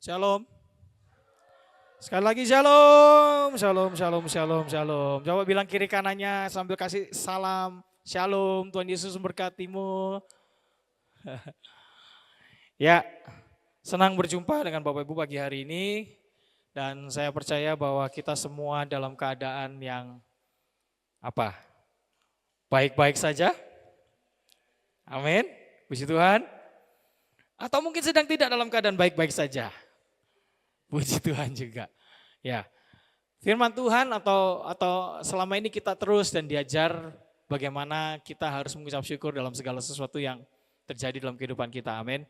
Shalom. Sekali lagi shalom, shalom, shalom, shalom, shalom. Coba bilang kiri kanannya sambil kasih salam. Shalom, Tuhan Yesus memberkatimu. Ya, senang berjumpa dengan Bapak Ibu pagi hari ini. Dan saya percaya bahwa kita semua dalam keadaan yang baik-baik saja. Amin, puji Tuhan. Atau mungkin sedang tidak dalam keadaan baik-baik saja. Puji Tuhan juga. Ya, firman Tuhan atau selama ini kita terus dan diajar bagaimana kita harus mengucap syukur dalam segala sesuatu yang terjadi dalam kehidupan kita. Amin.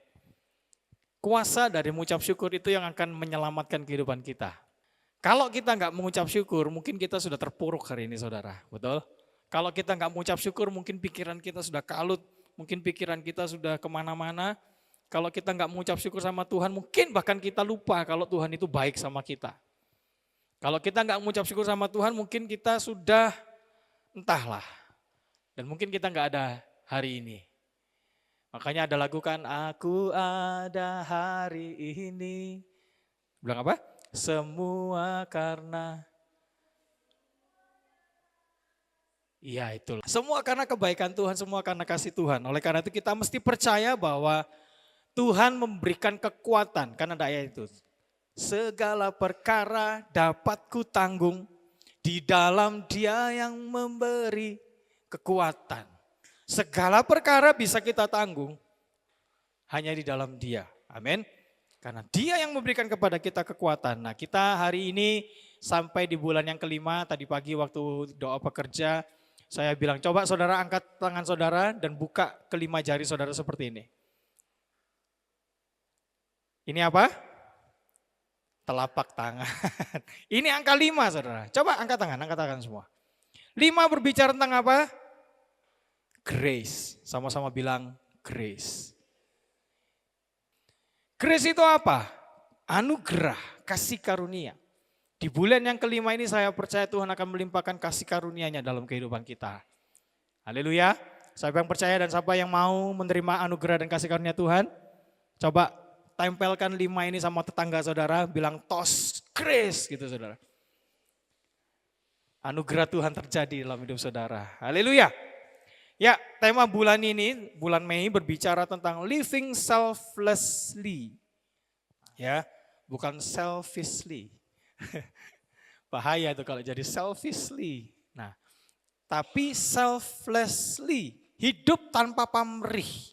Kuasa dari mengucap syukur itu yang akan menyelamatkan kehidupan kita. Kalau kita nggak mengucap syukur, mungkin kita sudah terpuruk hari ini, saudara. Betul? Kalau kita nggak mengucap syukur, mungkin pikiran kita sudah kalut, mungkin pikiran kita sudah kemana-mana. Kalau kita nggak mengucap syukur sama Tuhan, mungkin bahkan kita lupa kalau Tuhan itu baik sama kita. Kalau kita nggak mengucap syukur sama Tuhan, mungkin kita sudah entahlah. Dan mungkin kita nggak ada hari ini. Makanya ada lagu kan, aku ada hari ini. Bilang apa? Semua karena... Iya itulah. Semua karena kebaikan Tuhan, semua karena kasih Tuhan. Oleh karena itu kita mesti percaya bahwa Tuhan memberikan kekuatan, karena ada ayat itu. Segala perkara dapat ku tanggung di dalam Dia yang memberi kekuatan. Segala perkara bisa kita tanggung hanya di dalam Dia. Amin. Karena Dia yang memberikan kepada kita kekuatan. Nah, kita hari ini sampai di bulan yang kelima, tadi pagi waktu doa pekerja, saya bilang coba saudara angkat tangan saudara dan buka kelima jari saudara seperti ini. Ini apa? Telapak tangan. Ini angka 5 saudara. Coba angkat tangan semua. 5 berbicara tentang apa? Grace. Sama-sama bilang grace. Grace itu apa? Anugerah, kasih karunia. Di bulan yang kelima ini saya percaya Tuhan akan melimpahkan kasih karunia-Nya dalam kehidupan kita. Haleluya. Siapa yang percaya dan siapa yang mau menerima anugerah dan kasih karunia Tuhan? Coba tempelkan 5 ini sama tetangga saudara, bilang tos grace gitu saudara. Anugerah Tuhan terjadi dalam hidup saudara. Haleluya. Ya, tema bulan ini, bulan Mei berbicara tentang living selflessly. Ya, bukan selfishly. Bahaya tuh kalau jadi selfishly. Nah, tapi selflessly, hidup tanpa pamrih.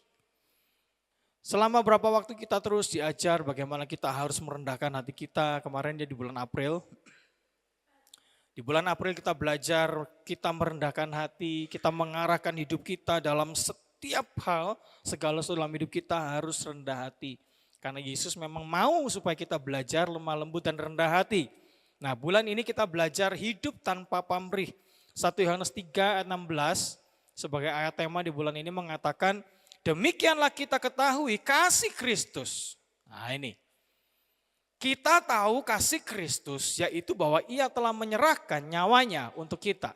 Selama berapa waktu kita terus diajar bagaimana kita harus merendahkan hati kita. Kemarin di bulan April. Di bulan April kita belajar, kita merendahkan hati, kita mengarahkan hidup kita dalam setiap hal, segala sesuatu dalam hidup kita harus rendah hati. Karena Yesus memang mau supaya kita belajar lemah lembut dan rendah hati. Nah, bulan ini kita belajar hidup tanpa pamrih. 1 Yohanes 3 ayat 16 sebagai ayat tema di bulan ini mengatakan, demikianlah kita ketahui kasih Kristus. Nah ini, kita tahu kasih Kristus yaitu bahwa Ia telah menyerahkan nyawanya untuk kita.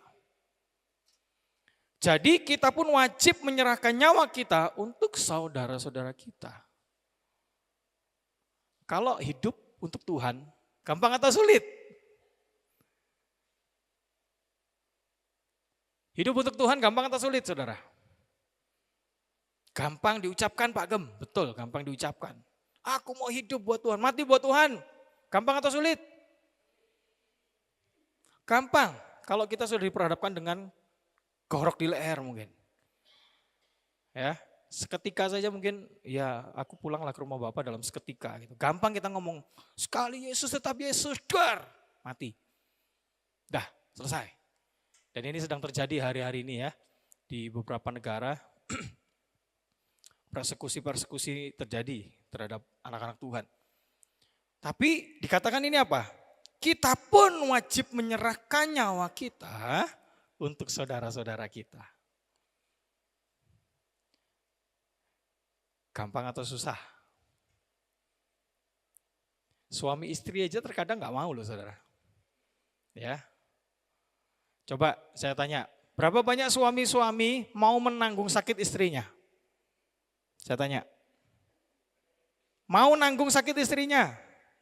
Jadi kita pun wajib menyerahkan nyawa kita untuk saudara-saudara kita. Kalau hidup untuk Tuhan, gampang atau sulit? Hidup untuk Tuhan gampang atau sulit saudara? Gampang diucapkan Pak Gem, betul gampang diucapkan. Aku mau hidup buat Tuhan, mati buat Tuhan. Gampang atau sulit? Gampang, kalau kita sudah diperhadapkan dengan gorok di leher mungkin. Ya, seketika saja mungkin, ya aku pulanglah ke rumah Bapak dalam seketika. Gitu. Gampang kita ngomong, sekali Yesus tetap Yesus, dar, mati. Dah, selesai. Dan ini sedang terjadi hari-hari ini ya, di beberapa negara. Persekusi-persekusi terjadi terhadap anak-anak Tuhan. Tapi dikatakan ini apa? Kita pun wajib menyerahkan nyawa kita untuk saudara-saudara kita. Gampang atau susah? Suami istri aja terkadang gak mau loh saudara. Ya. Coba saya tanya, berapa banyak suami-suami mau menanggung sakit istrinya? Saya tanya, mau nanggung sakit istrinya?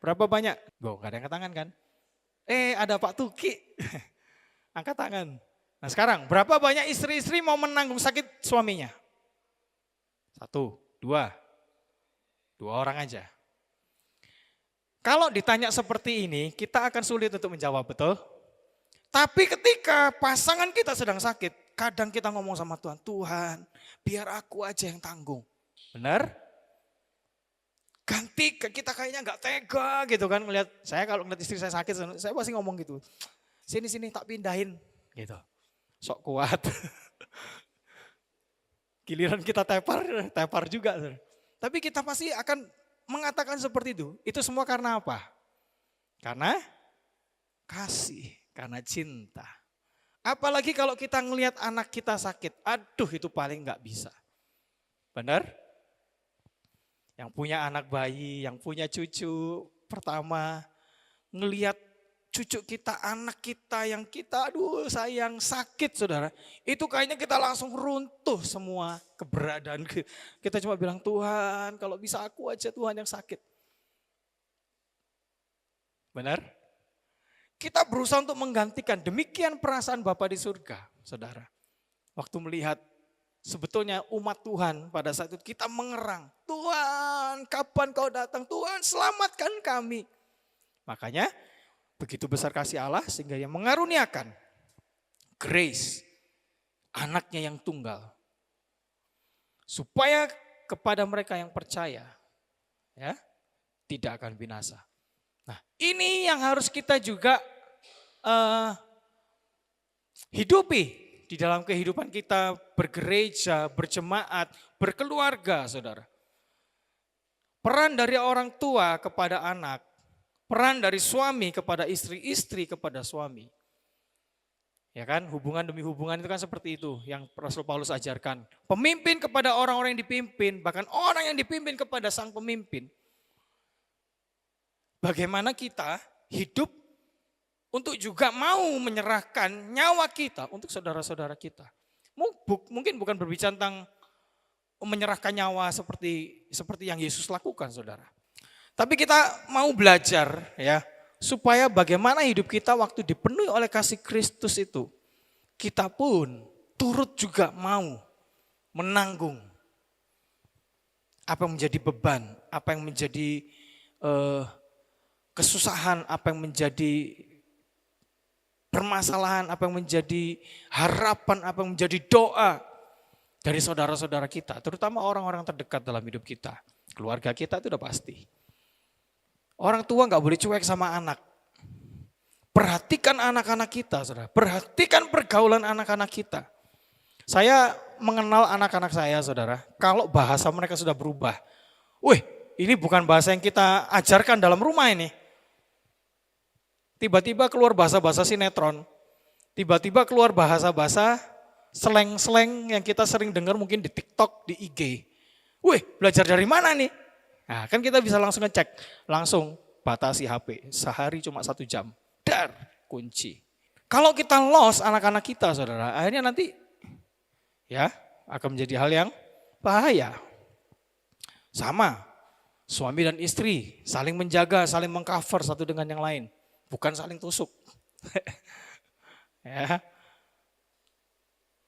Berapa banyak? Gak ada yang angkat tangan kan? Ada Pak Tuki. Angkat tangan. Nah sekarang, berapa banyak istri-istri mau menanggung sakit suaminya? 1, 2. 2 orang aja. Kalau ditanya seperti ini, kita akan sulit untuk menjawab, betul? Tapi ketika pasangan kita sedang sakit, kadang kita ngomong sama Tuhan, Tuhan biar aku aja yang tanggung. Benar? Ganti, kita kayaknya nggak tega gitu kan. Saya kalau ngeliat istri saya sakit, saya pasti ngomong gitu. Sini tak pindahin gitu. Sok kuat. Giliran kita tepar juga. Tapi kita pasti akan mengatakan seperti itu. Itu semua karena apa? Karena kasih, karena cinta. Apalagi kalau kita ngelihat anak kita sakit, aduh itu paling nggak bisa. Benar? Yang punya anak bayi, yang punya cucu pertama, ngelihat cucu kita, anak kita yang kita aduh sayang sakit saudara. Itu kayaknya kita langsung runtuh semua keberadaan. Kita cuma bilang Tuhan kalau bisa aku aja Tuhan yang sakit. Benar? Kita berusaha untuk menggantikan demikian perasaan Bapa di surga saudara. Waktu melihat sebetulnya umat Tuhan pada saat itu kita mengerang. Tuhan kapan kau datang? Tuhan selamatkan kami. Makanya begitu besar kasih Allah sehingga yang mengaruniakan grace anaknya yang tunggal. Supaya kepada mereka yang percaya ya tidak akan binasa. Nah ini yang harus kita juga hidupi di dalam kehidupan kita bergereja, berjemaat, berkeluarga saudara. Peran dari orang tua kepada anak. Peran dari suami kepada istri, istri kepada suami. Ya kan, hubungan demi hubungan itu kan seperti itu yang Rasul Paulus ajarkan. Pemimpin kepada orang-orang yang dipimpin, bahkan orang yang dipimpin kepada sang pemimpin. Bagaimana kita hidup untuk juga mau menyerahkan nyawa kita untuk saudara-saudara kita. Mungkin bukan berbicara tentang menyerahkan nyawa seperti yang Yesus lakukan saudara. Tapi kita mau belajar ya, supaya bagaimana hidup kita waktu dipenuhi oleh kasih Kristus itu, kita pun turut juga mau menanggung apa yang menjadi beban, apa yang menjadi kesusahan, apa yang menjadi permasalahan, apa yang menjadi harapan, apa yang menjadi doa dari saudara-saudara kita, terutama orang-orang terdekat dalam hidup kita. Keluarga kita itu udah pasti. Orang tua nggak boleh cuek sama anak. Perhatikan anak-anak kita, saudara. Perhatikan pergaulan anak-anak kita. Saya mengenal anak-anak saya, saudara. Kalau bahasa mereka sudah berubah. Wih, ini bukan bahasa yang kita ajarkan dalam rumah ini. Tiba-tiba keluar bahasa-bahasa sinetron. Tiba-tiba keluar bahasa-bahasa slang-slang yang kita sering dengar mungkin di TikTok, di IG. Wih, belajar dari mana nih? Nah, kan kita bisa langsung ngecek, langsung batasi HP, sehari cuma 1 jam, dar, kunci. Kalau kita lost anak-anak kita saudara, akhirnya nanti ya akan menjadi hal yang bahaya. Sama, suami dan istri saling menjaga, saling mengcover satu dengan yang lain, bukan saling tusuk. Ya.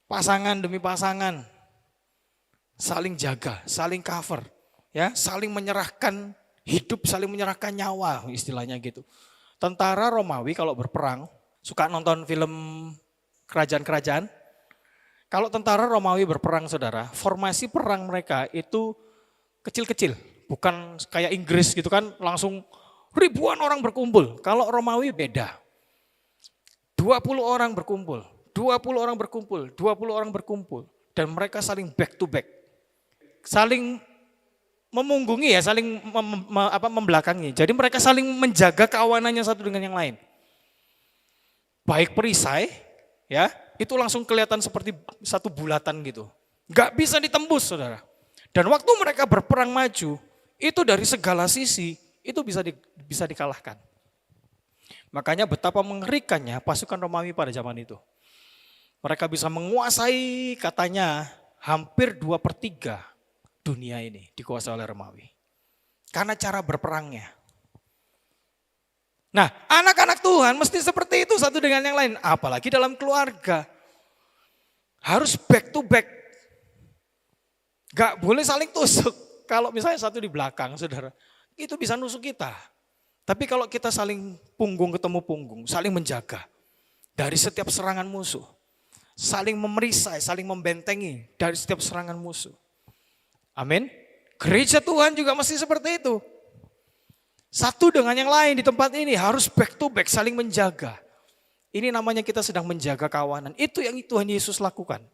Pasangan demi pasangan, saling jaga, saling cover. Ya, saling menyerahkan hidup, saling menyerahkan nyawa, istilahnya gitu. Tentara Romawi kalau berperang, suka nonton film kerajaan-kerajaan. Kalau tentara Romawi berperang, saudara, formasi perang mereka itu kecil-kecil. Bukan kayak Inggris gitu kan, langsung ribuan orang berkumpul. Kalau Romawi beda. 20 orang berkumpul, 20 orang berkumpul, 20 orang berkumpul. Dan mereka saling back to back. Saling memunggungi ya, saling membelakangi. Jadi mereka saling menjaga kawanannya satu dengan yang lain. Baik perisai, ya itu langsung kelihatan seperti satu bulatan gitu. Gak bisa ditembus saudara. Dan waktu mereka berperang maju, itu dari segala sisi, itu bisa dikalahkan. Makanya betapa mengerikannya pasukan Romawi pada zaman itu. Mereka bisa menguasai katanya hampir 2/3 dunia ini dikuasai oleh Romawi. Karena cara berperangnya. Nah, anak-anak Tuhan mesti seperti itu satu dengan yang lain. Apalagi dalam keluarga. Harus back to back. Gak boleh saling tusuk. Kalau misalnya satu di belakang, saudara, itu bisa nusuk kita. Tapi kalau kita saling punggung ketemu punggung, saling menjaga dari setiap serangan musuh. Saling memerisai, saling membentengi dari setiap serangan musuh. Amin. Gereja Tuhan juga mesti seperti itu. Satu dengan yang lain di tempat ini harus back to back, saling menjaga. Ini namanya kita sedang menjaga kawanan. Itu yang Tuhan Yesus lakukan.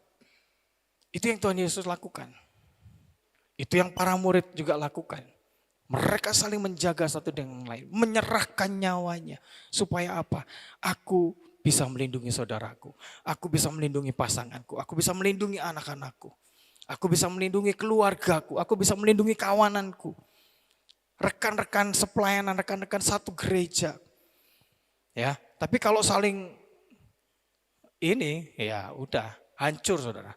Itu yang Tuhan Yesus lakukan. Itu yang para murid juga lakukan. Mereka saling menjaga satu dengan yang lain. Menyerahkan nyawanya. Supaya apa? Aku bisa melindungi saudaraku. Aku bisa melindungi pasanganku. Aku bisa melindungi anak-anakku. Aku bisa melindungi keluargaku. Aku bisa melindungi kawananku. Rekan-rekan sepelayanan, rekan-rekan satu gereja. Ya, tapi kalau saling ini ya udah hancur saudara.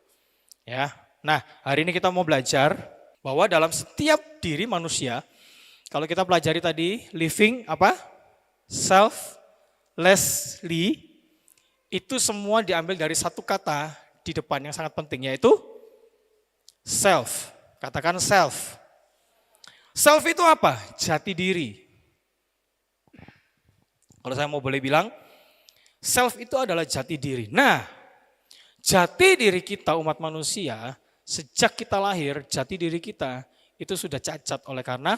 Ya. Nah, hari ini kita mau belajar bahwa dalam setiap diri manusia, kalau kita pelajari tadi living apa? Selflessly, itu semua diambil dari satu kata di depan yang sangat penting, yaitu self. Katakan self. Self itu apa? Jati diri. Kalau saya mau boleh bilang, self itu adalah jati diri. Nah, jati diri kita umat manusia, sejak kita lahir, jati diri kita itu sudah cacat oleh karena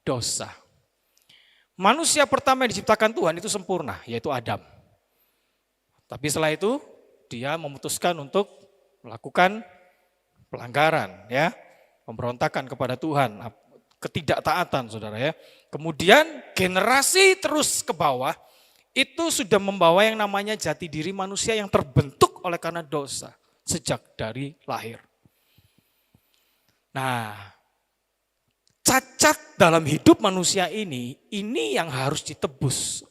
dosa. Manusia pertama yang diciptakan Tuhan itu sempurna, yaitu Adam. Tapi setelah itu, dia memutuskan untuk melakukan pelanggaran, ya, pemberontakan kepada Tuhan, ketidaktaatan saudara ya. Kemudian generasi terus ke bawah itu sudah membawa yang namanya jati diri manusia yang terbentuk oleh karena dosa sejak dari lahir. Nah, cacat dalam hidup manusia ini yang harus ditebus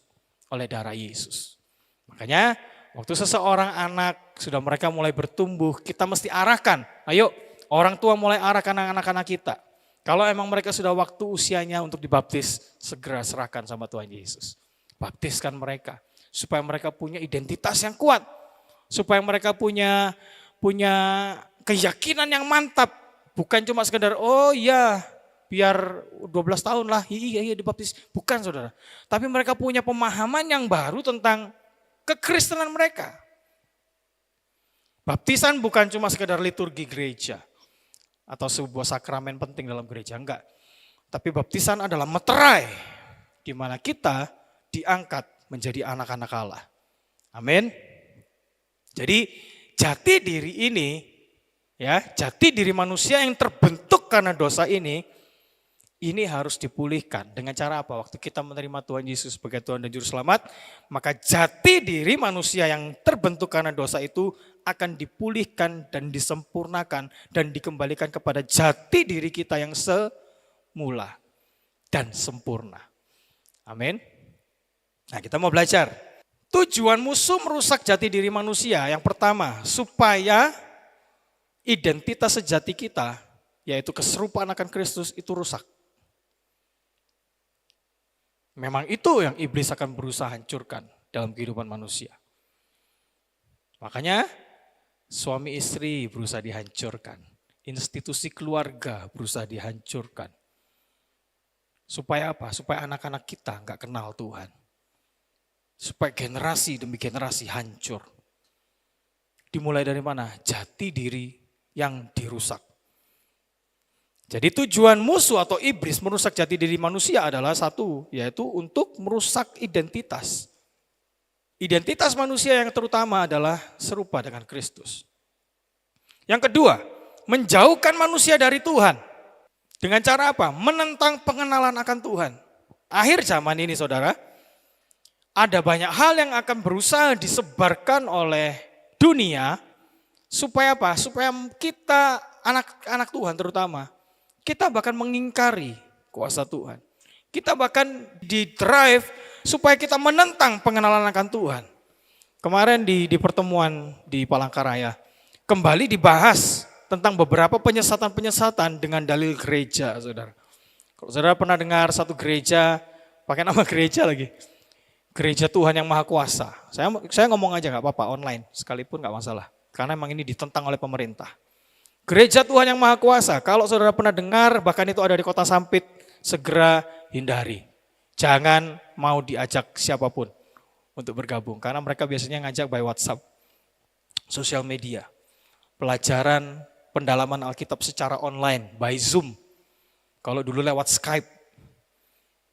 oleh darah Yesus. Makanya waktu seseorang anak sudah mereka mulai bertumbuh, kita mesti arahkan. Ayo orang tua mulai arahkan anak-anak kita. Kalau emang mereka sudah waktu usianya untuk dibaptis, segera serahkan sama Tuhan Yesus. Baptiskan mereka, supaya mereka punya identitas yang kuat. Supaya mereka punya keyakinan yang mantap. Bukan cuma sekedar, oh iya biar 12 tahun lah, iya dibaptis. Bukan saudara. Tapi mereka punya pemahaman yang baru tentang kekristenan mereka. Baptisan bukan cuma sekedar liturgi gereja. Atau sebuah sakramen penting dalam gereja, enggak. Tapi baptisan adalah meterai di mana kita diangkat menjadi anak-anak Allah. Amin. Jadi jati diri ini, ya, jati diri manusia yang terbentuk karena dosa ini harus dipulihkan. Dengan cara apa? Waktu kita menerima Tuhan Yesus sebagai Tuhan dan Juru Selamat, maka jati diri manusia yang terbentuk karena dosa itu akan dipulihkan dan disempurnakan dan dikembalikan kepada jati diri kita yang semula dan sempurna. Amin. Nah, kita mau belajar. Tujuan musuh merusak jati diri manusia yang pertama, supaya identitas sejati kita, yaitu keserupaan akan Kristus itu rusak. Memang itu yang iblis akan berusaha hancurkan dalam kehidupan manusia. Makanya suami istri berusaha dihancurkan. Institusi keluarga berusaha dihancurkan. Supaya apa? Supaya anak-anak kita enggak kenal Tuhan. Supaya generasi demi generasi hancur. Dimulai dari mana? Jati diri yang dirusak. Jadi tujuan musuh atau iblis merusak jati diri manusia adalah satu, yaitu untuk merusak identitas. Identitas manusia yang terutama adalah serupa dengan Kristus. Yang kedua, menjauhkan manusia dari Tuhan. Dengan cara apa? Menentang pengenalan akan Tuhan. Akhir zaman ini saudara, ada banyak hal yang akan berusaha disebarkan oleh dunia. Supaya apa? Supaya kita, anak-anak Tuhan terutama, kita bahkan mengingkari kuasa Tuhan. Kita bahkan di-drive supaya kita menentang pengenalan akan Tuhan. Kemarin di pertemuan di Palangkaraya, kembali dibahas tentang beberapa penyesatan-penyesatan dengan dalil gereja, saudara. Kalau saudara pernah dengar satu gereja, pakai nama gereja lagi, Gereja Tuhan yang Maha Kuasa. Saya ngomong aja nggak apa-apa, online sekalipun nggak masalah. Karena emang ini ditentang oleh pemerintah. Gereja Tuhan yang Maha Kuasa, kalau saudara pernah dengar, bahkan itu ada di Kota Sampit, segera hindari. Jangan mau diajak siapapun untuk bergabung. Karena mereka biasanya ngajak by WhatsApp, sosial media. Pelajaran pendalaman Alkitab secara online, by Zoom. Kalau dulu lewat Skype.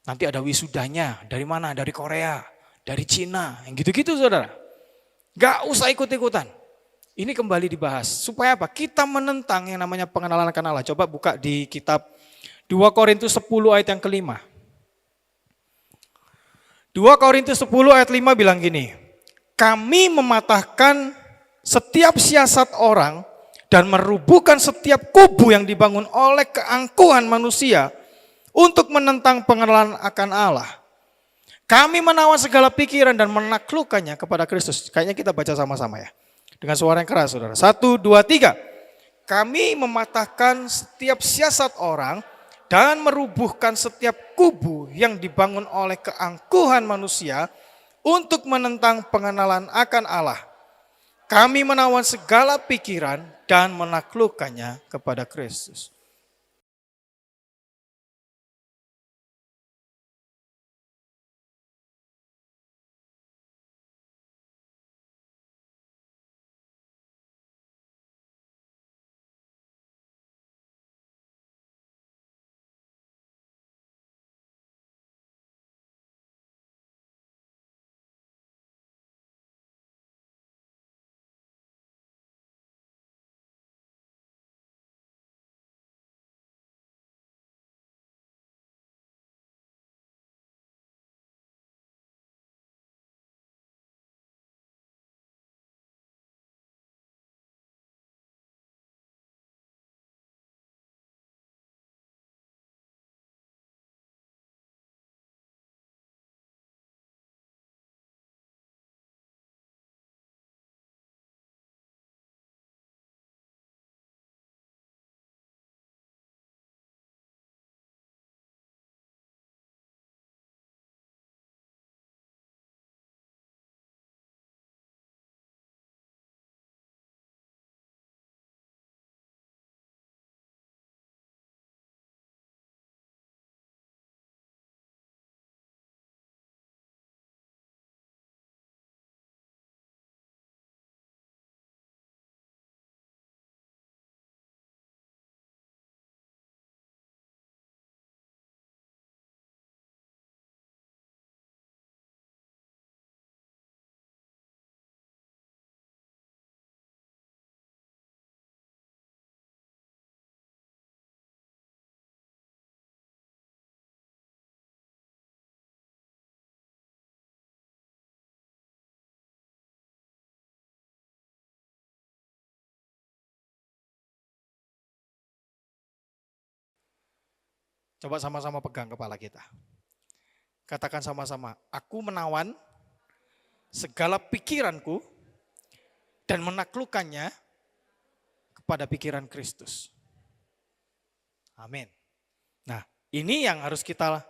Nanti ada wisudanya, dari mana? Dari Korea, dari Cina, yang gitu-gitu saudara. Gak usah ikut-ikutan. Ini kembali dibahas. Supaya apa? Kita menentang yang namanya pengenalan akan Allah. Coba buka di kitab 2 Korintus 10 ayat yang kelima. 2 Korintus 10 ayat 5 bilang gini. Kami mematahkan setiap siasat orang dan merubuhkan setiap kubu yang dibangun oleh keangkuhan manusia untuk menentang pengenalan akan Allah. Kami menawan segala pikiran dan menaklukkannya kepada Kristus. Kayaknya kita baca sama-sama ya. Dengan suara yang keras saudara. 1, 2, 3. Kami mematahkan setiap siasat orang dan merubuhkan setiap kubu yang dibangun oleh keangkuhan manusia untuk menentang pengenalan akan Allah. Kami menawan segala pikiran dan menaklukkannya kepada Kristus. Coba sama-sama pegang kepala kita. Katakan sama-sama, aku menawan segala pikiranku dan menaklukkannya kepada pikiran Kristus. Amin. Nah, ini yang harus kita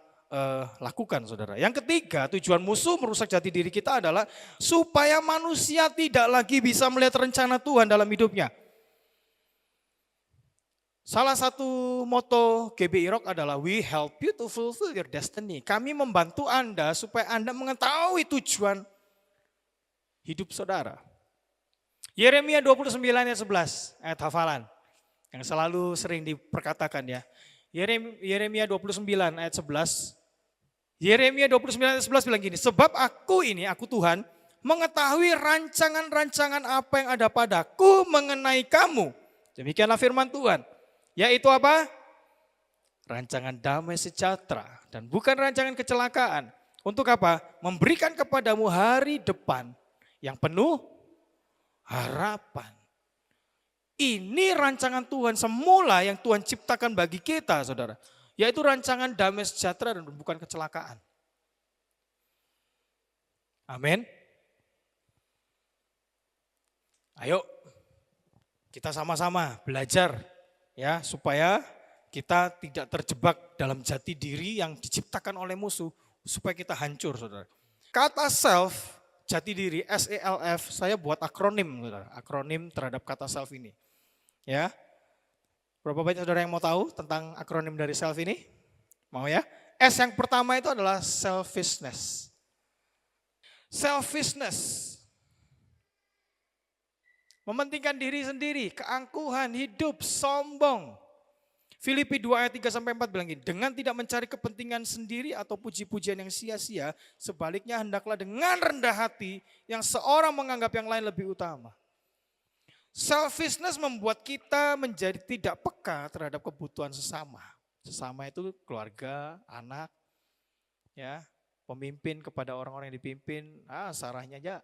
lakukan saudara. Yang ketiga, tujuan musuh merusak jati diri kita adalah supaya manusia tidak lagi bisa melihat rencana Tuhan dalam hidupnya. Salah satu moto GBI Rock adalah we help you to fulfill your destiny. Kami membantu Anda supaya Anda mengetahui tujuan hidup saudara. Yeremia 29 ayat 11, ayat hafalan yang selalu sering diperkatakan ya. Yeremia 29 ayat 11. Yeremia 29 ayat 11 bilang gini, sebab aku Tuhan mengetahui rancangan-rancangan apa yang ada padaku mengenai kamu. Demikianlah firman Tuhan. Yaitu apa? Rancangan damai sejahtera dan bukan rancangan kecelakaan. Untuk apa? Memberikan kepadamu hari depan yang penuh harapan. Ini rancangan Tuhan semula yang Tuhan ciptakan bagi kita saudara. Yaitu rancangan damai sejahtera dan bukan kecelakaan. Amin. Ayo kita sama-sama belajar. Ya, supaya kita tidak terjebak dalam jati diri yang diciptakan oleh musuh, supaya kita hancur, saudara. Kata self, jati diri, SELF, saya buat akronim, saudara. Akronim terhadap kata self ini. Ya, berapa banyak saudara yang mau tahu tentang akronim dari self ini? Mau ya? S yang pertama itu adalah selfishness. Selfishness. Mementingkan diri sendiri, keangkuhan, hidup, sombong. Filipi 2 ayat 3-4 bilang gini, dengan tidak mencari kepentingan sendiri atau puji-pujian yang sia-sia, sebaliknya hendaklah dengan rendah hati yang seorang menganggap yang lain lebih utama. Selfishness membuat kita menjadi tidak peka terhadap kebutuhan sesama. Sesama itu keluarga, anak, ya, pemimpin kepada orang-orang yang dipimpin, sarahnya aja.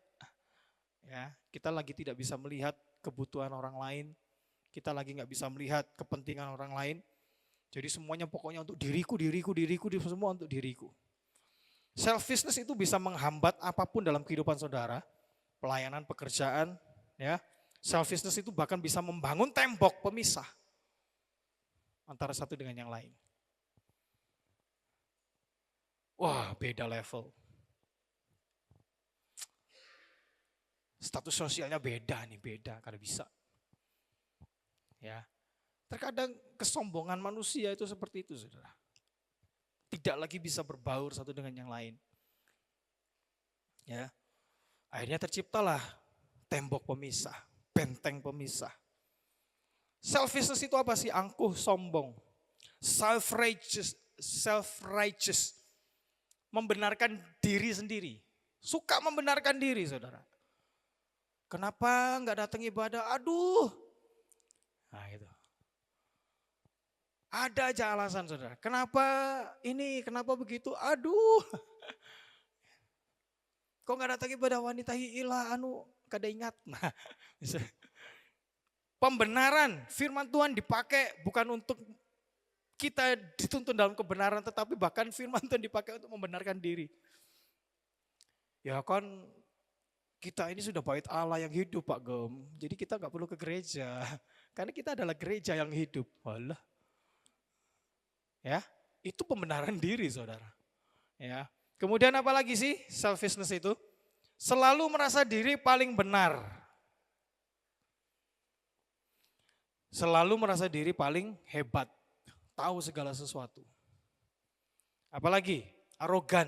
Ya, kita lagi tidak bisa melihat kebutuhan orang lain, kita lagi nggak bisa melihat kepentingan orang lain. Jadi semuanya pokoknya untuk diriku, semua untuk diriku. Selfishness itu bisa menghambat apapun dalam kehidupan saudara, pelayanan, pekerjaan, ya. Selfishness itu bahkan bisa membangun tembok pemisah antara satu dengan yang lain. Wah, beda level. Status sosialnya beda nih, beda kada bisa. Ya. Terkadang kesombongan manusia itu seperti itu, saudara. Tidak lagi bisa berbaur satu dengan yang lain. Ya. Akhirnya terciptalah tembok pemisah, benteng pemisah. Selfishness itu apa sih? Angkuh, sombong. Self-righteous. Membenarkan diri sendiri. Suka membenarkan diri, saudara. Kenapa enggak datang ibadah? Aduh. Nah itu. Ada aja alasan, saudara. Kenapa ini, kenapa begitu? Aduh. Kok enggak datang ibadah wanita hiilah kada ingat. Nah, pembenaran firman Tuhan dipakai bukan untuk kita dituntun dalam kebenaran, tetapi bahkan firman Tuhan dipakai untuk membenarkan diri. Ya kan kita ini sudah bait Allah yang hidup, Pak Gem. Jadi kita nggak perlu ke gereja. Karena kita adalah gereja yang hidup. Walah. Ya, itu pembenaran diri, saudara. Ya. Kemudian apa lagi sih selfishness itu? Selalu merasa diri paling benar. Selalu merasa diri paling hebat. Tahu segala sesuatu. Apalagi arogan.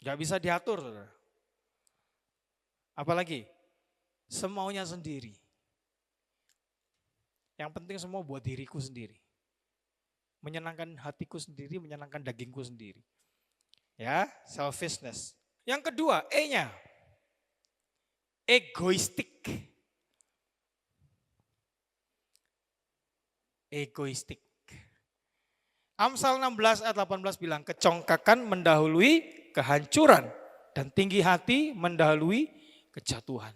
Gak bisa diatur, saudara. Apalagi semaunya sendiri. Yang penting semua buat diriku sendiri. Menyenangkan hatiku sendiri, menyenangkan dagingku sendiri. Ya, selfishness. Yang kedua, E-nya. Egoistik. Egoistik. Amsal 16 ayat 18 bilang, kecongkakan mendahului kehancuran dan tinggi hati mendahului kejatuhan.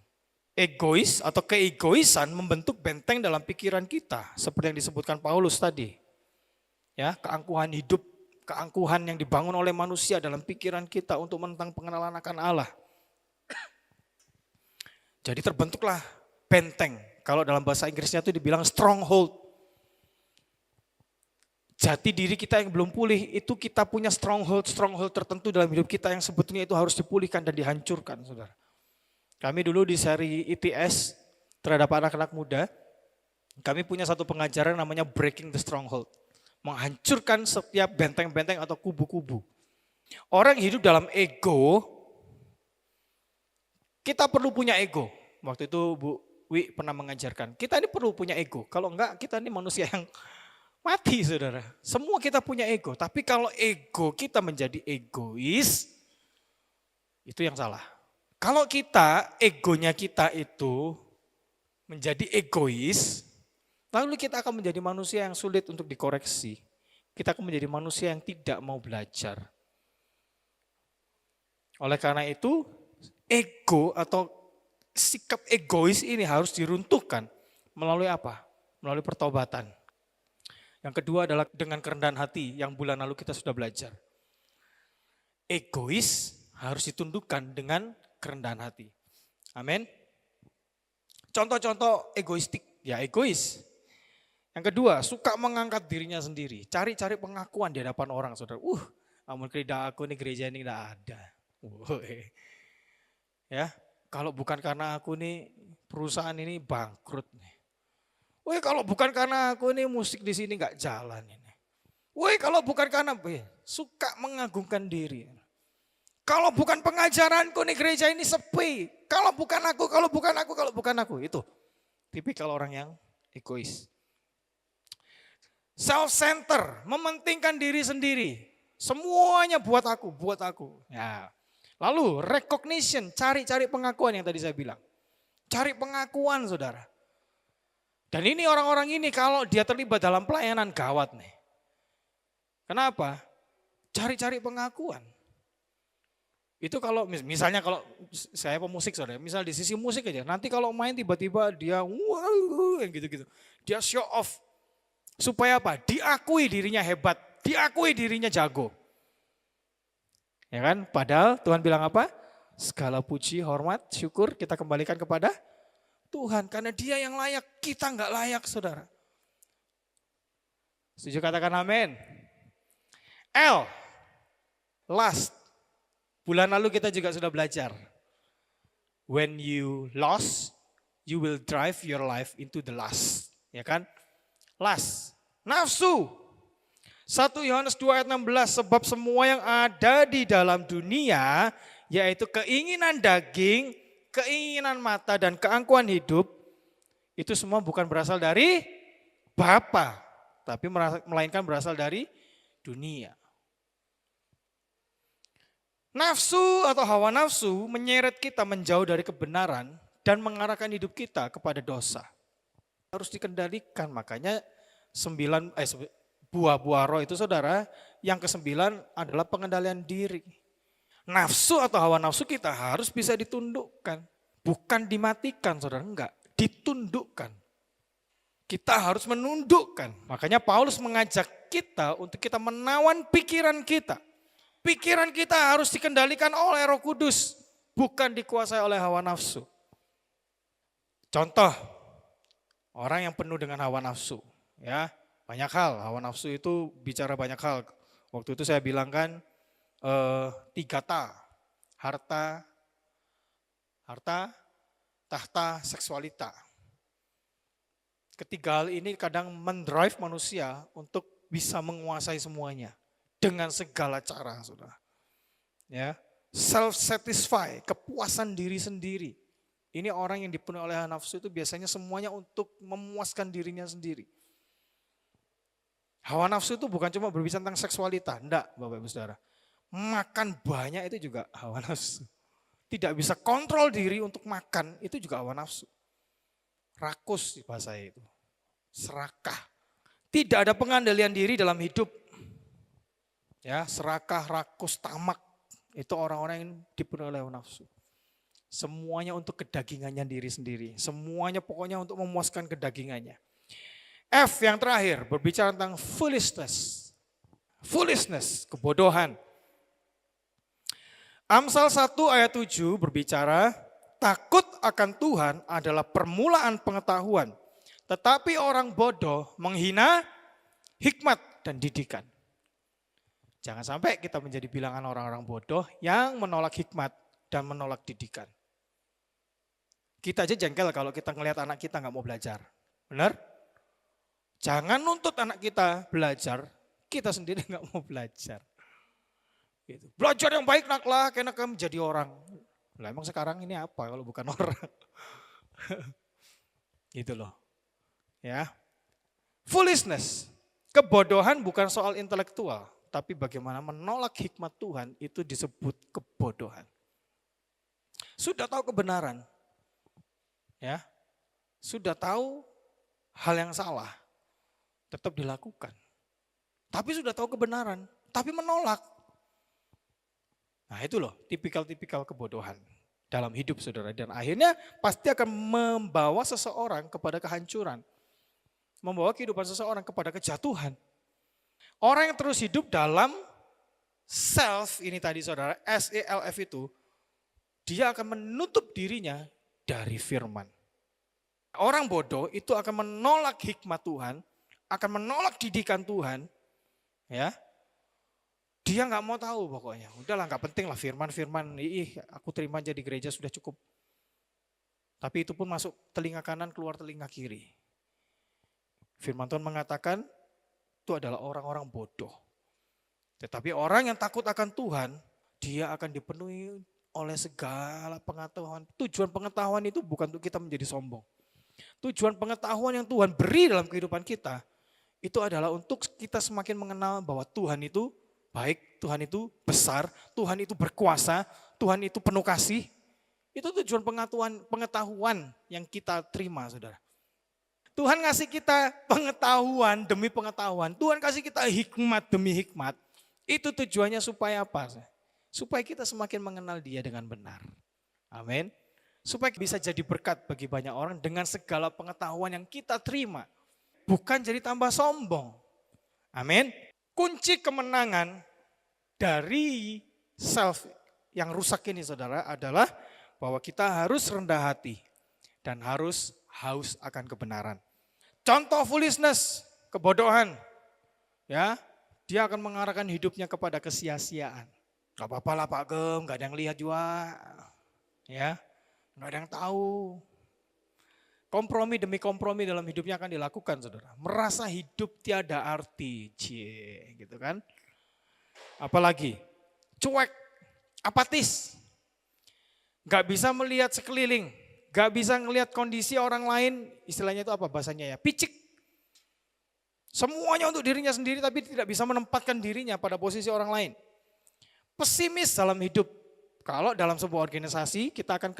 Egois atau keegoisan membentuk benteng dalam pikiran kita, seperti yang disebutkan Paulus tadi. Ya, keangkuhan hidup, keangkuhan yang dibangun oleh manusia dalam pikiran kita untuk menentang pengenalan akan Allah. Jadi terbentuklah benteng. Kalau dalam bahasa Inggrisnya itu dibilang stronghold. Jati diri kita yang belum pulih, itu kita punya stronghold tertentu dalam hidup kita yang sebetulnya itu harus dipulihkan dan dihancurkan, saudara. Kami dulu di seri ITS terhadap anak-anak muda, kami punya satu pengajaran namanya Breaking the Stronghold. Menghancurkan setiap benteng-benteng atau kubu-kubu. Orang hidup dalam ego, kita perlu punya ego. Waktu itu Bu Wi pernah mengajarkan, kita ini perlu punya ego. Kalau enggak, kita ini manusia yang mati, saudara. Semua kita punya ego, tapi kalau ego kita menjadi egois, itu yang salah. Kalau kita, egonya kita itu menjadi egois, lalu kita akan menjadi manusia yang sulit untuk dikoreksi. Kita akan menjadi manusia yang tidak mau belajar. Oleh karena itu, ego atau sikap egois ini harus diruntuhkan melalui apa? Melalui pertobatan. Yang kedua adalah dengan kerendahan hati yang bulan lalu kita sudah belajar. Egois harus ditundukkan dengan kerendahan hati. Amin. Contoh-contoh egoistik, ya egois. Yang kedua, suka mengangkat dirinya sendiri. Cari-cari pengakuan di hadapan orang, saudara. Amun gereja aku nih, gereja ini tidak ada. Woi. Ya, kalau bukan karena aku nih perusahaan ini bangkrut nih. Woi, kalau bukan karena aku nih musik di sini nggak jalan ini. Woi, kalau bukan karena suka mengagungkan diri. Kalau bukan pengajaranku nih gereja ini sepi. Kalau bukan aku, kalau bukan aku, kalau bukan aku. Itu tipikal orang yang egois. Self-center, mementingkan diri sendiri. Semuanya buat aku, buat aku. Ya. Lalu recognition, cari-cari pengakuan yang tadi saya bilang. Cari pengakuan saudara. Dan ini orang-orang ini kalau dia terlibat dalam pelayanan gawat nih. Kenapa? Cari-cari pengakuan. Itu kalau misalnya kalau saya pemusik saudara, misal di sisi musik aja, nanti kalau main tiba-tiba dia wow gitu-gitu. Dia show off. Supaya apa? Diakui dirinya hebat, diakui dirinya jago. Ya kan? Padahal Tuhan bilang apa? Segala puji, hormat, syukur kita kembalikan kepada Tuhan. Karena dia yang layak, kita nggak layak saudara. Setuju katakan amin. L, last. Bulan lalu kita juga sudah belajar. When you lost, you will drive your life into the lust. Ya kan? Lust, nafsu. 1 Yohanes 2 ayat 16, sebab semua yang ada di dalam dunia, yaitu keinginan daging, keinginan mata, dan keangkuhan hidup, itu semua bukan berasal dari Bapa, tapi melainkan berasal dari dunia. Nafsu atau hawa nafsu menyeret kita menjauh dari kebenaran dan mengarahkan hidup kita kepada dosa. Harus dikendalikan, makanya buah-buah roh itu saudara, yang ke-9 adalah pengendalian diri. Nafsu atau hawa nafsu kita harus bisa ditundukkan. Bukan dimatikan saudara, enggak. Ditundukkan. Kita harus menundukkan. Makanya Paulus mengajak kita untuk kita menawan pikiran kita. Pikiran kita harus dikendalikan oleh Roh Kudus, bukan dikuasai oleh hawa nafsu. Contoh, orang yang penuh dengan hawa nafsu, ya banyak hal. Hawa nafsu itu bicara banyak hal. Waktu itu saya bilang kan 3 ta, harta, tahta, seksualita. Ketiga hal ini kadang mendrive manusia untuk bisa menguasai semuanya. Dengan segala cara, saudara. Ya, self-satisfy, kepuasan diri sendiri. Ini orang yang dipenuhi oleh nafsu itu biasanya semuanya untuk memuaskan dirinya sendiri. Hawa nafsu itu bukan cuma berbicara tentang seksualita, enggak Bapak Ibu Saudara. Makan banyak itu juga hawa nafsu. Tidak bisa kontrol diri untuk makan, itu juga hawa nafsu. Rakus bahasa itu. Serakah. Tidak ada pengandalian diri dalam hidup. Ya, serakah, rakus, tamak, itu orang-orang yang dipenuhi oleh nafsu. Semuanya untuk kedagingannya diri sendiri. Semuanya pokoknya untuk memuaskan kedagingannya. F yang terakhir, berbicara tentang foolishness. Foolishness, kebodohan. Amsal 1 ayat 7 berbicara, takut akan Tuhan adalah permulaan pengetahuan. Tetapi orang bodoh menghina hikmat dan didikan. Jangan sampai kita menjadi bilangan orang-orang bodoh yang menolak hikmat dan menolak didikan. Kita aja jengkel kalau kita ngelihat anak kita nggak mau belajar. Benar? Jangan nuntut anak kita belajar, kita sendiri nggak mau belajar. Gitu. Belajar yang baik naklah, karena kamu menjadi orang. Lah emang sekarang ini apa kalau bukan orang? Gitu loh. Ya. Foolishness. Kebodohan bukan soal intelektual. Tapi bagaimana menolak hikmat Tuhan itu disebut kebodohan. Sudah tahu kebenaran, ya, sudah tahu hal yang salah, tetap dilakukan. Tapi sudah tahu kebenaran, tapi menolak. Nah itu loh, tipikal-tipikal kebodohan dalam hidup saudara. Dan akhirnya pasti akan membawa seseorang kepada kehancuran. Membawa kehidupan seseorang kepada kejatuhan. Orang yang terus hidup dalam self, ini tadi saudara, SELF itu, dia akan menutup dirinya dari firman. Orang bodoh itu akan menolak hikmat Tuhan, akan menolak didikan Tuhan, ya, Dia nggak mau tahu pokoknya. Udahlah nggak penting lah firman-firman, aku terima aja di gereja sudah cukup. Tapi itu pun masuk telinga kanan, keluar telinga kiri. Firman Tuhan mengatakan itu adalah orang-orang bodoh. Tetapi orang yang takut akan Tuhan, dia akan dipenuhi oleh segala pengetahuan. Tujuan pengetahuan itu bukan untuk kita menjadi sombong. Tujuan pengetahuan yang Tuhan beri dalam kehidupan kita, itu adalah untuk kita semakin mengenal bahwa Tuhan itu baik, Tuhan itu besar, Tuhan itu berkuasa, Tuhan itu penuh kasih. Itu tujuan pengetahuan yang kita terima, saudara. Tuhan ngasih kita pengetahuan demi pengetahuan. Tuhan kasih kita hikmat demi hikmat. Itu tujuannya supaya apa? Supaya kita semakin mengenal Dia dengan benar. Amin. Supaya bisa jadi berkat bagi banyak orang dengan segala pengetahuan yang kita terima. Bukan jadi tambah sombong. Amin. Kunci kemenangan dari self yang rusak ini, saudara, adalah bahwa kita harus rendah hati dan harus haus akan kebenaran. Contoh foolishness, kebodohan. Ya, dia akan mengarahkan hidupnya kepada kesia-siaan. Gak apa-apa lah Pak Gem, gak ada yang lihat juga. Ya, gak ada yang tahu. Kompromi demi kompromi dalam hidupnya akan dilakukan, saudara. Merasa hidup tiada arti, gitu kan. Apalagi, cuek, apatis. Gak bisa melihat sekeliling, gak bisa melihat kondisi orang lain, istilahnya itu apa bahasanya ya, picik. Semuanya untuk dirinya sendiri tapi tidak bisa menempatkan dirinya pada posisi orang lain. Pesimis dalam hidup. Kalau dalam sebuah organisasi kita akan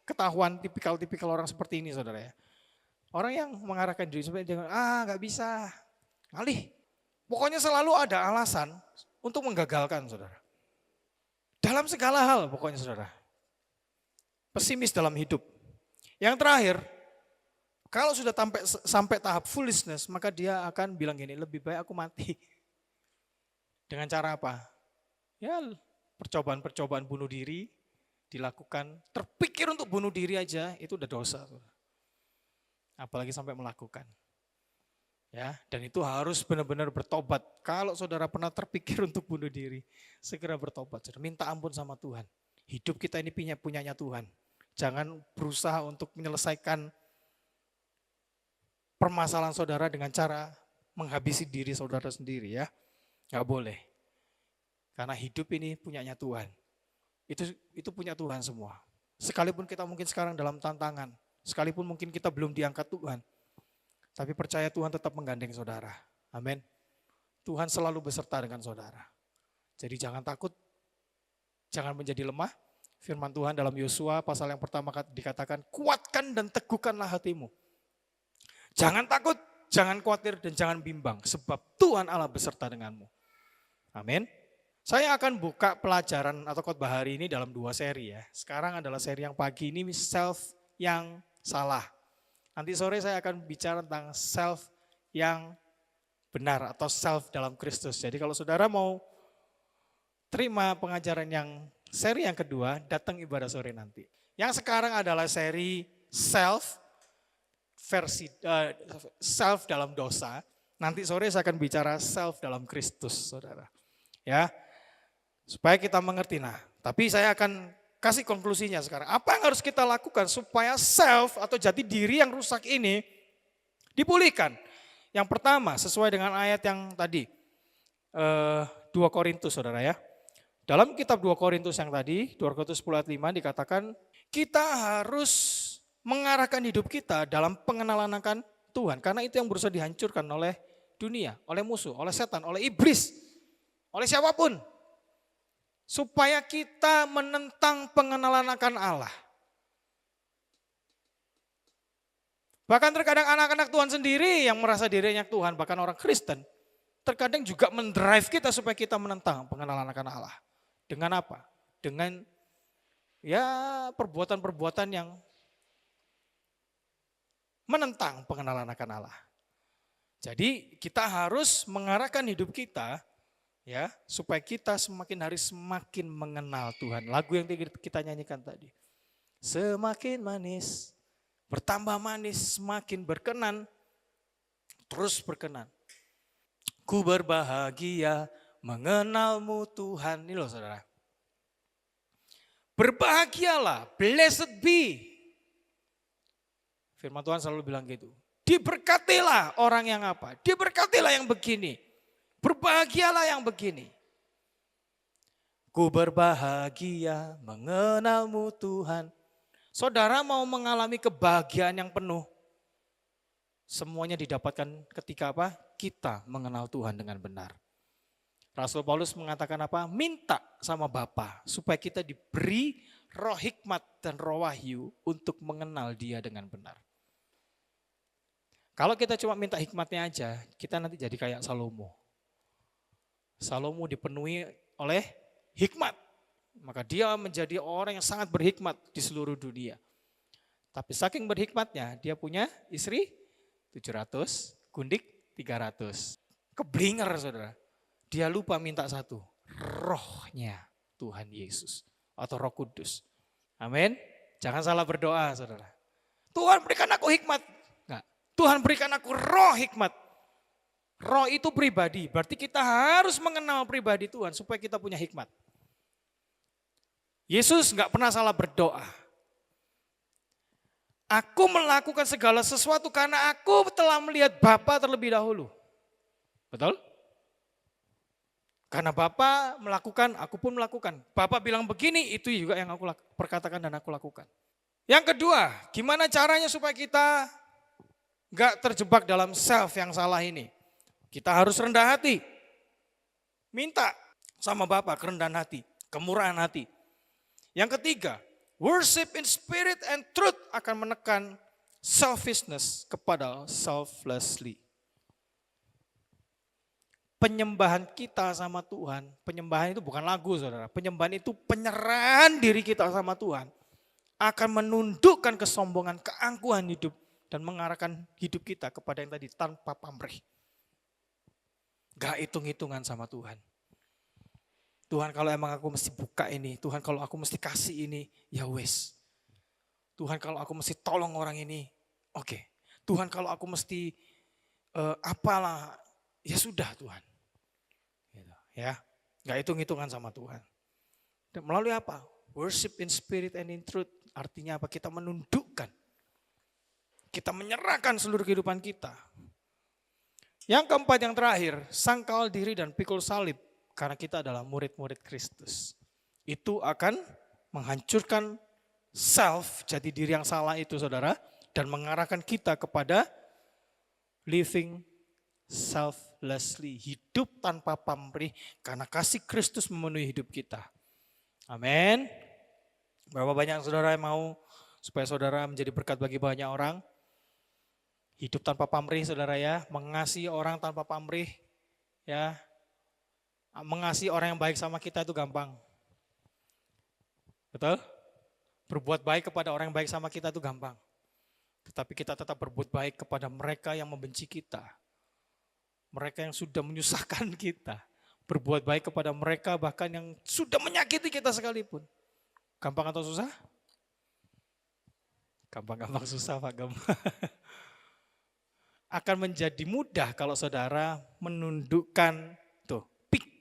ketahuan tipikal-tipikal orang seperti ini, saudara ya. Orang yang mengarahkan diri seperti dia, gak bisa, ngalih. Pokoknya selalu ada alasan untuk menggagalkan, saudara. Dalam segala hal pokoknya, saudara. Pesimis dalam hidup. Yang terakhir, kalau sudah sampai tahap foolishness, maka dia akan bilang gini, lebih baik aku mati. Dengan cara apa? Ya, percobaan-percobaan bunuh diri dilakukan. Terpikir untuk bunuh diri aja, itu udah dosa. Apalagi sampai melakukan. Ya, dan itu harus benar-benar bertobat. Kalau saudara pernah terpikir untuk bunuh diri, segera bertobat. Saudara. Minta ampun sama Tuhan. Hidup kita ini punyanya Tuhan. Jangan berusaha untuk menyelesaikan permasalahan saudara dengan cara menghabisi diri saudara sendiri ya. Gak boleh. Karena hidup ini punyanya Tuhan. Itu punya Tuhan semua. Sekalipun kita mungkin sekarang dalam tantangan, sekalipun mungkin kita belum diangkat Tuhan, tapi percaya Tuhan tetap menggandeng saudara. Amin. Tuhan selalu beserta dengan saudara. Jadi jangan takut, jangan menjadi lemah. Firman Tuhan dalam Yosua pasal yang pertama dikatakan, kuatkan dan teguhkanlah hatimu. Jangan takut, jangan khawatir dan jangan bimbang, sebab Tuhan Allah beserta denganmu. Amin. Saya akan buka pelajaran atau khotbah hari ini dalam 2 seri ya. Sekarang adalah seri yang pagi ini self yang salah. Nanti sore saya akan bicara tentang self yang benar atau self dalam Kristus. Jadi kalau saudara mau terima pengajaran yang seri yang kedua, datang ibadah sore nanti. Yang sekarang adalah seri self dalam dosa. Nanti sore saya akan bicara self dalam Kristus, saudara. Ya, supaya kita mengerti. Nah, tapi saya akan kasih konklusinya sekarang. Apa yang harus kita lakukan supaya self atau jati diri yang rusak ini dipulihkan? Yang pertama, sesuai dengan ayat yang tadi, 2 Korintus, saudara ya. Dalam kitab 2 Korintus yang tadi, 2 Korintus 10 ayat 5 dikatakan, kita harus mengarahkan hidup kita dalam pengenalan akan Tuhan. Karena itu yang berusaha dihancurkan oleh dunia, oleh musuh, oleh setan, oleh iblis, oleh siapapun. Supaya kita menentang pengenalan akan Allah. Bahkan terkadang anak-anak Tuhan sendiri yang merasa dirinya Tuhan, bahkan orang Kristen, terkadang juga mendrive kita supaya kita menentang pengenalan akan Allah. Dengan apa? Dengan ya perbuatan-perbuatan yang menentang pengenalan akan Allah. Jadi kita harus mengarahkan hidup kita ya supaya kita semakin hari semakin mengenal Tuhan. Lagu yang kita nyanyikan tadi. Semakin manis, bertambah manis, semakin berkenan, terus berkenan. Ku berbahagia mengenalmu Tuhan. Ini loh saudara. Berbahagialah, blessed be. Firman Tuhan selalu bilang gitu. Diberkatilah orang yang apa? Diberkatilah yang begini. Berbahagialah yang begini. Ku berbahagia mengenalmu Tuhan. Saudara mau mengalami kebahagiaan yang penuh. Semuanya didapatkan ketika apa? Kita mengenal Tuhan dengan benar. Rasul Paulus mengatakan apa? Minta sama Bapa supaya kita diberi roh hikmat dan roh wahyu untuk mengenal Dia dengan benar. Kalau kita cuma minta hikmatnya aja, kita nanti jadi kayak Salomo. Salomo dipenuhi oleh hikmat. Maka dia menjadi orang yang sangat berhikmat di seluruh dunia. Tapi saking berhikmatnya, dia punya istri 700, gundik 300. Keblinger saudara. Dia lupa minta satu, rohnya Tuhan Yesus atau Roh Kudus. Amin. Jangan salah berdoa saudara. Tuhan berikan aku hikmat. Enggak. Tuhan berikan aku roh hikmat. Roh itu pribadi, berarti kita harus mengenal pribadi Tuhan supaya kita punya hikmat. Yesus enggak pernah salah berdoa. Aku melakukan segala sesuatu karena aku telah melihat Bapa terlebih dahulu. Betul? Karena Bapa melakukan, aku pun melakukan. Bapa bilang begini, itu juga yang aku perkatakan dan aku lakukan. Yang kedua, gimana caranya supaya kita gak terjebak dalam self yang salah ini? Kita harus rendah hati. Minta sama Bapa kerendahan hati, kemurahan hati. Yang ketiga, worship in spirit and truth akan menekan selfishness kepada selflessly. Penyembahan kita sama Tuhan, penyembahan itu bukan lagu saudara, penyembahan itu penyerahan diri kita sama Tuhan. Akan menundukkan kesombongan, keangkuhan hidup dan mengarahkan hidup kita kepada yang tadi tanpa pamrih. Gak hitung-hitungan sama Tuhan. Tuhan kalau emang aku mesti buka ini, Tuhan kalau aku mesti kasih ini, ya wes. Tuhan kalau aku mesti tolong orang ini, oke. Tuhan kalau aku mesti apalah, ya sudah Tuhan. Gitu, ya, nggak hitung-hitungan sama Tuhan. Dan melalui apa? Worship in spirit and in truth. Artinya apa? Kita menundukkan. Kita menyerahkan seluruh kehidupan kita. Yang keempat, yang terakhir, sangkal diri dan pikul salib. Karena kita adalah murid-murid Kristus. Itu akan menghancurkan self, jati diri yang salah itu saudara. Dan mengarahkan kita kepada living selflessly. Hidup tanpa pamrih karena kasih Kristus memenuhi hidup kita. Amin. Berapa banyak saudara yang mau supaya saudara menjadi berkat bagi banyak orang. Hidup tanpa pamrih saudara ya. Mengasihi orang tanpa pamrih. Ya. Mengasihi orang yang baik sama kita itu gampang. Betul? Berbuat baik kepada orang yang baik sama kita itu gampang. Tetapi kita tetap berbuat baik kepada mereka yang membenci kita. Mereka yang sudah menyusahkan kita. Berbuat baik kepada mereka bahkan yang sudah menyakiti kita sekalipun. Gampang atau susah? Gampang-gampang susah Pak Gem. Akan menjadi mudah kalau saudara menundukkan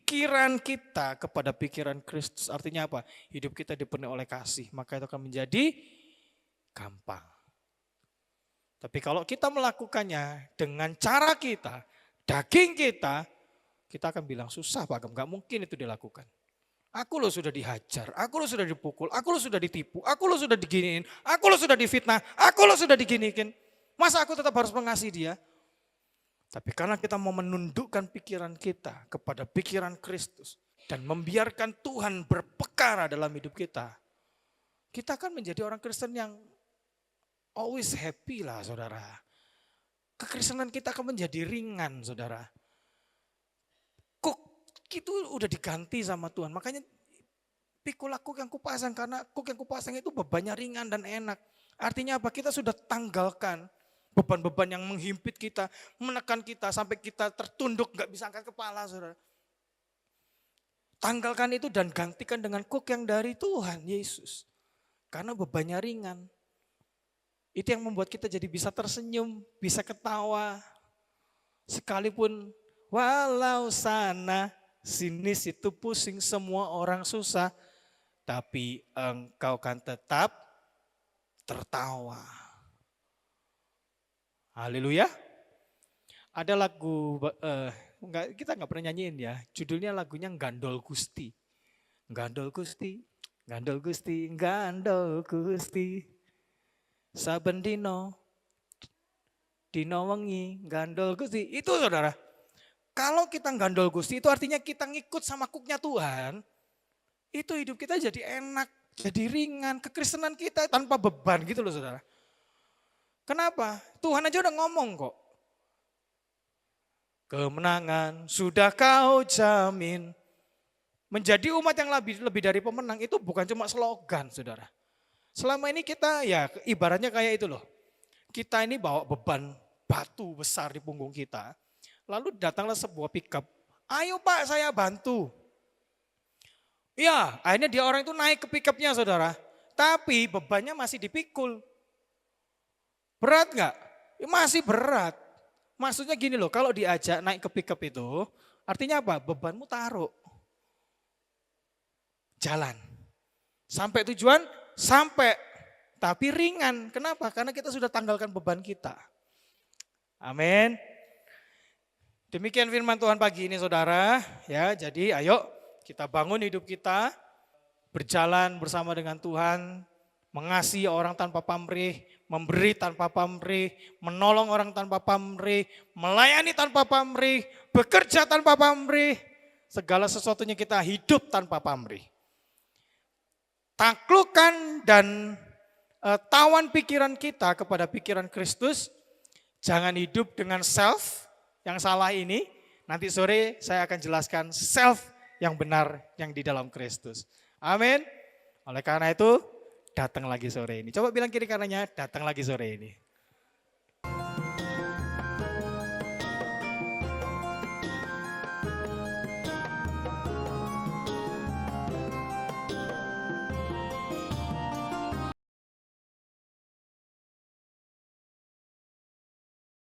pikiran kita kepada pikiran Kristus. Artinya apa? Hidup kita dipenuhi oleh kasih. Maka itu akan menjadi gampang. Tapi kalau kita melakukannya dengan cara kita, daging kita akan bilang susah Pak Gem. Gak mungkin itu dilakukan. Aku loh sudah dihajar, aku loh sudah dipukul, aku loh sudah ditipu, aku loh sudah diginiin, aku loh sudah difitnah, aku loh sudah diginikin. Masa aku tetap harus mengasihi dia? Tapi karena kita mau menundukkan pikiran kita kepada pikiran Kristus dan membiarkan Tuhan berpekara dalam hidup kita, kita akan menjadi orang Kristen yang always happy lah saudara. Kekristenan kita akan menjadi ringan saudara. Kok itu udah diganti sama Tuhan, makanya pikul kuk yang kupasang, karena kuk yang kupasang itu bebannya ringan dan enak. Artinya apa? Kita sudah tanggalkan beban-beban yang menghimpit kita, menekan kita sampai kita tertunduk, gak bisa angkat kepala saudara. Tanggalkan itu dan gantikan dengan kuk yang dari Tuhan Yesus. Karena bebannya ringan. Itu yang membuat kita jadi bisa tersenyum, bisa ketawa. Sekalipun walau sana sinis itu pusing, semua orang susah, tapi engkau kan tetap tertawa. Haleluya. Ada lagu, kita nggak pernah nyanyiin ya, judulnya lagunya Gandol Gusti. Gandol Gusti, Gandol Gusti, Gandol Gusti. Saben dino wengi, Gandol Gusti. Itu saudara, kalau kita gandol Gusti itu artinya kita ngikut sama kuknya Tuhan. Itu hidup kita jadi enak, jadi ringan. Kekristenan kita tanpa beban gitu loh saudara. Kenapa? Tuhan aja udah ngomong kok. Kemenangan sudah kau jamin. Menjadi umat yang lebih dari pemenang itu bukan cuma slogan saudara. Selama ini kita ya ibaratnya kayak itu loh. Kita ini bawa beban batu besar di punggung kita. Lalu datanglah sebuah pickup. Ayo Pak saya bantu. Ya akhirnya dia orang itu naik ke pickupnya saudara. Tapi bebannya masih dipikul. Berat nggak? Ya, masih berat. Maksudnya gini loh, kalau diajak naik ke pickup itu, artinya apa? Bebanmu taruh. Jalan. Sampai tujuan, sampai. Tapi ringan. Kenapa? Karena kita sudah tanggalkan beban kita. Amin. Demikian firman Tuhan pagi ini saudara. Ya, jadi ayo kita bangun hidup kita. Berjalan bersama dengan Tuhan. Mengasihi orang tanpa pamrih, memberi tanpa pamrih, menolong orang tanpa pamrih, melayani tanpa pamrih, bekerja tanpa pamrih, segala sesuatunya kita hidup tanpa pamrih. Taklukkan dan tawan pikiran kita kepada pikiran Kristus, jangan hidup dengan self yang salah ini, nanti sore saya akan jelaskan self yang benar yang di dalam Kristus. Amin. Oleh karena itu, datang lagi sore ini. Coba bilang kiri kanannya, datang lagi sore ini.